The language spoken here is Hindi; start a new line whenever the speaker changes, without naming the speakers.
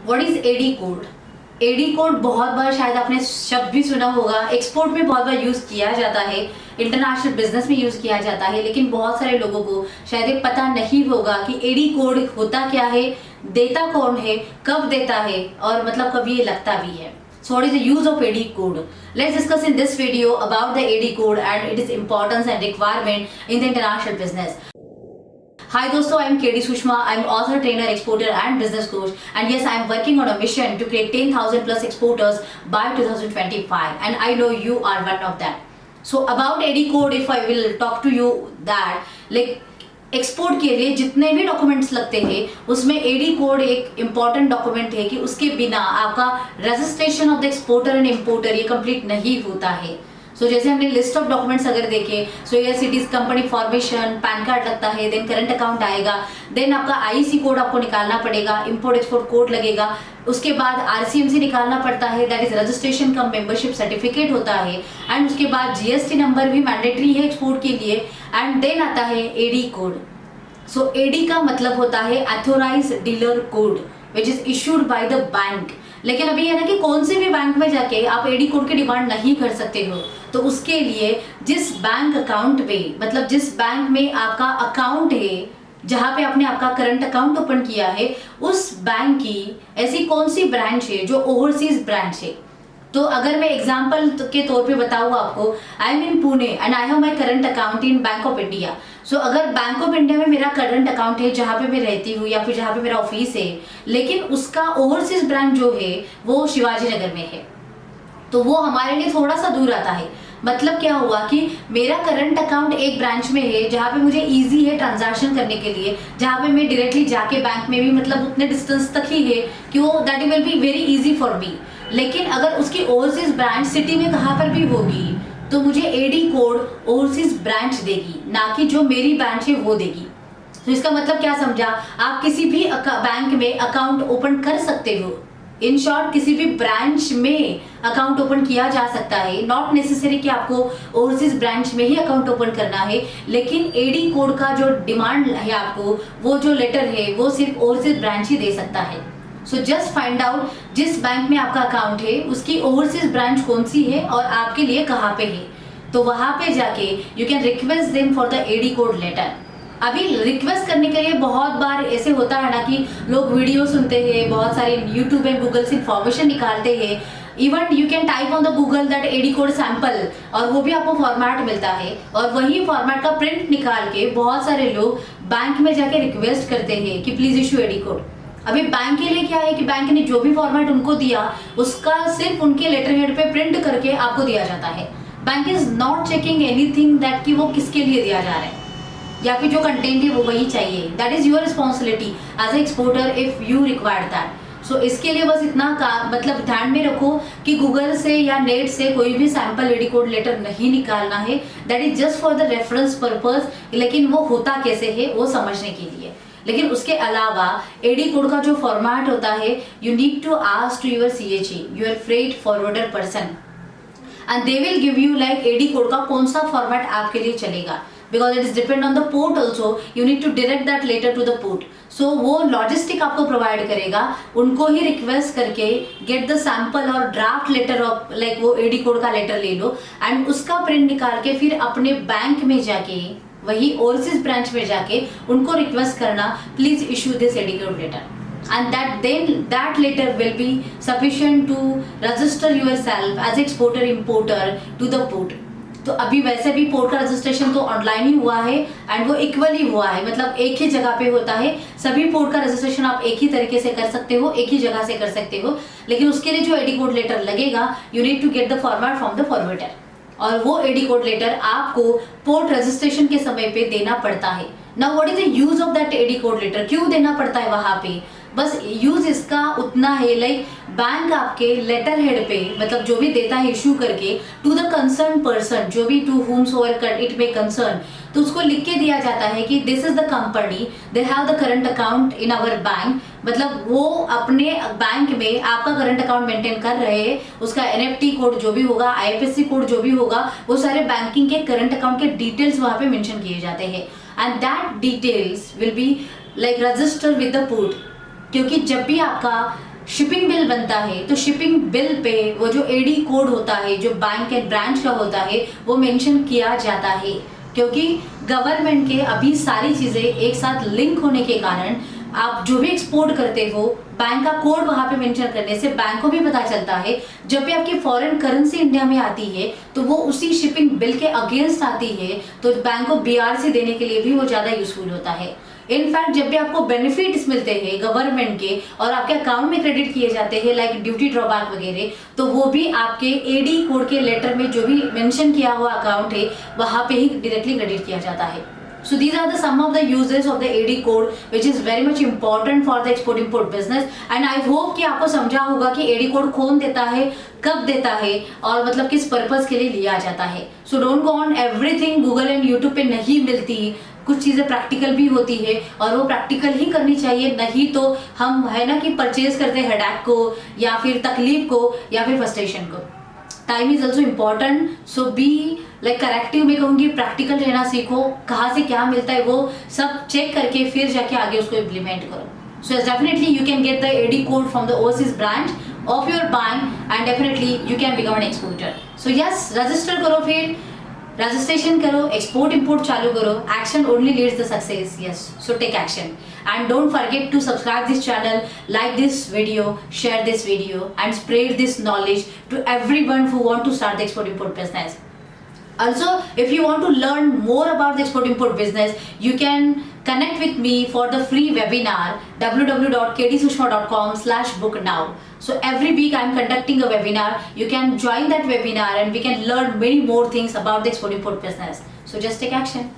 What is AD code? AD code बहुत बार शायद आपने शब्द भी सुना होगा, एक्सपोर्ट में बहुत बार यूज किया जाता है, इंटरनेशनल बिजनेस में यूज किया जाता है, लेकिन बहुत सारे लोगों को शायद ये पता नहीं होगा कि एडी कोड होता क्या है, देता कौन है, कब देता है और मतलब कब ये लगता भी है. So what is the use of AD code? Let's discuss in this video about the AD code and its importance and requirement in the international business. Hi दोस्तों, I am KD Sushma. I am author, trainer, exporter and business coach. And yes, I am working on a mission to create 10,000 plus exporters by 2025. And I know you are one of them. So about AD code, if I will talk to you that, like export के लिए जितने भी डॉक्यूमेंट्स लगते हैं उसमें एडी कोड एक इम्पॉर्टेंट डॉक्यूमेंट है कि उसके बिना आपका registration of the exporter and importer ये कंप्लीट नहीं होता है. सो जैसे हमने लिस्ट ऑफ डॉक्यूमेंट्स अगर देखें, so yes it is company formation, pan card लगता है, देन करंट अकाउंट आएगा, देन आपका आईसी कोड आपको निकालना पड़ेगा, इंपोर्ट एक्सपोर्ट कोड लगेगा, उसके बाद आरसीएमसी निकालना पड़ता है, that is registration come membership certificate होता है, एंड उसके बाद जीएसटी नंबर भी मैंडेटरी है एक्सपोर्ट के लिए, एंड देन आता है एडी कोड. सो एडी का मतलब होता है authorised dealer code which is issued by the bank. लेकिन अभी है ना कि कौन से भी बैंक में जाके आप एडी कोड की डिमांड नहीं कर सकते हो. तो उसके लिए जिस बैंक अकाउंट पे, मतलब जिस बैंक में आपका अकाउंट है, जहां पे आपने आपका करंट अकाउंट ओपन किया है, उस बैंक की ऐसी कौन सी ब्रांच है जो ओवरसीज ब्रांच है. तो अगर मैं एग्जांपल के तौर पे बताऊँ आपको, I am in Pune and I have my current account in Bank of India. So अगर बैंक ऑफ इंडिया में मेरा करंट अकाउंट है जहाँ पे मैं रहती हूँ या फिर जहाँ पे मेरा ऑफिस है, लेकिन उसका ओवरसीज ब्रांच जो है वो शिवाजी नगर में है, तो वो हमारे लिए थोड़ा सा दूर आता है. मतलब क्या हुआ कि मेरा करंट अकाउंट एक ब्रांच में है जहाँ पे मुझे इजी है ट्रांजैक्शन करने के लिए, जहाँ पे मैं डायरेक्टली जाके बैंक में भी मतलब उतने डिस्टेंस तक ही है कि वो that will be very easy for me. लेकिन अगर उसकी ओवरसीज ब्रांच सिटी में कहाँ पर भी होगी तो मुझे एडी कोड ओवरसीज ब्रांच देगी, ना कि जो मेरी ब्रांच है वो देगी. तो इसका मतलब क्या समझा, आप किसी भी बैंक में अकाउंट ओपन कर सकते हो. इन शॉर्ट किसी भी ब्रांच में अकाउंट ओपन किया जा सकता है, नॉट नेसेसरी कि आपको ओवरसीज ब्रांच में ही अकाउंट ओपन करना है. लेकिन एडी कोड का जो डिमांड है आपको, वो जो लेटर है वो सिर्फ ओवरसीज ब्रांच ही दे सकता है. सो जस्ट फाइंड आउट जिस बैंक में आपका अकाउंट है उसकी ओवरसीज ब्रांच कौन सी है और आपके लिए कहाँ पे है. तो वहां पे जाके you can request them for the AD code letter. अभी रिक्वेस्ट करने के लिए बहुत बार ऐसे होता है ना कि लोग वीडियो सुनते हैं, बहुत सारे यूट्यूब एंड गूगल से इंफॉर्मेशन निकालते हैं. Even you can type on the Google that AD code sample और वो भी आपको फॉर्मेट मिलता है, और वही फॉर्मेट का प्रिंट निकाल के बहुत सारे लोग बैंक में जाके रिक्वेस्ट करते हैं कि प्लीज इशू एडी कोड. अभी बैंक के लिए क्या है कि बैंक ने जो भी फॉर्मेट उनको दिया उसका सिर्फ उनके लेटर हेड पे प्रिंट करके आपको दिया जाता है. Bank is not checking anything that कि वो किसके लिए दिया जा रहा है या फिर जो कंटेंट है वो वही चाहिए. That is your responsibility as a exporter if you require that. So इसके लिए बस इतना का मतलब ध्यान में रखो कि गूगल से या नेट से कोई भी सैंपल एडी कोड लेटर नहीं निकालना है. That is just for the reference purpose, लेकिन वो होता कैसे है वो समझने के लिए. लेकिन उसके अलावा एडी कोड का जो फॉर्मेट होता है, you need to ask to your CHE, your freight forwarder person, and they will give you like AD code का कौन सा फॉर्मेट आपके लिए चलेगा, because it is depend on the port also. You need to direct that letter to the port. So वो लॉजिस्टिक आपको प्रोवाइड करेगा, उनको ही रिक्वेस्ट करके गेट द सैंपल और ड्राफ्ट लेटर ऑफ लाइक वो एडी कोड का लेटर ले लो, एंड उसका प्रिंट निकाल के फिर अपने बैंक में जाके वही ओवरसीज ब्रांच में जाके उनको रिक्वेस्ट करना, please issue this AD code letter, and that letter will be sufficient to register yourself as exporter importer to the port. तो अभी वैसे भी पोर्ट का रजिस्ट्रेशन तो ऑनलाइन ही हुआ है एंड वो इक्वली हुआ है, मतलब एक ही जगह पे होता है. सभी पोर्ट का रजिस्ट्रेशन आप एक ही तरीके से कर सकते हो, एक ही जगह से कर सकते हो. लेकिन उसके लिए जो एडी कोड लेटर लगेगा, you need to get the format from the formatter, और वो एडी कोड लेटर आपको पोर्ट रजिस्ट्रेशन के समय पे देना पड़ता है. Now what is the use of that AD code letter, क्यों देना पड़ता है वहां पे? बस यूज इसका उतना है लाइक बैंक आपके लेटर हेड पे मतलब जो भी देता है इशू करके टू द कंसर्न पर्सन, जो भी to whomsoever it may concern, तो उसको लिख के दिया जाता है कि this is the company, they have the current account in our bank. मतलब वो अपने बैंक में आपका करंट अकाउंट मेंटेन कर रहे हैं, उसका एनएफटी कोड जो भी होगा, आईएफएससी कोड जो भी होगा, वो सारे बैंकिंग के करंट अकाउंट के डिटेल्स वहां पे मेंशन किए जाते हैं, and that details will be like register with the port. क्योंकि जब भी आपका शिपिंग बिल बनता है तो शिपिंग बिल पे वो जो एडी कोड होता है जो बैंक एंड ब्रांच का होता है वो मेंशन किया जाता है, क्योंकि गवर्नमेंट के अभी सारी चीज़ें एक साथ लिंक होने के कारण आप जो भी एक्सपोर्ट करते हो बैंक का कोड वहां पे मेंशन करने से बैंक को भी पता चलता है। जब भी आपकी फॉरेन करेंसी इंडिया में आती है तो वो उसी शिपिंग बिल के अगेंस्ट आती है, तो बैंक को बीआरसी देने के लिए भी वो ज़्यादा यूजफुल होता है। इनफैक्ट जब भी आपको बेनिफिट्स मिलते हैं गवर्नमेंट के और आपके अकाउंट में क्रेडिट किए जाते हैं लाइक ड्यूटी ड्रॉबैक वगैरह, तो वो भी आपके एडी कोड के लेटर में जो भी मेंशन किया हुआ अकाउंट है वहां पे ही डायरेक्टली क्रेडिट किया जाता है। So these are the some of the uses of the AD code which is very much important for the export import business and I hope कि आपको समझा होगा कि AD code कौन देता है, कब देता है और मतलब किस पर्पस के लिए लिया जाता है। So don't go on everything Google and YouTube पे नहीं मिलती, कुछ चीज़ें प्रैक्टिकल भी होती है और वो प्रैक्टिकल ही करनी चाहिए, नहीं तो हम है ना कि परचेज करते हैं हेडेक को या फिर तकलीफ को या फिर फ्रस्ट्रेशन को। Time is also important, so be like corrective में कहूँगी प्रैक्टिकल रहना सीखो, कहाँ से क्या मिलता है वो सब चेक करके फिर जाके आगे उसको इम्प्लीमेंट करो। So definitely you can get the AD code from the overseas branch of your bank and definitely you can become an exporter. So yes, register करो, फिर रजिस्ट्रेशन करो, एक्सपोर्ट इंपोर्ट चालू करो। Action only leads the success, yes, so take action and don't forget to subscribe this channel, like this video, share this video and spread this knowledge to everyone who want to start the export import business. Also, if you want to learn more about the export import business, you can connect with me for the free webinar www.kdsushma.com/booknow. So every week I am conducting a webinar. You can join that webinar and we can learn many more things about the export import business. So just take action.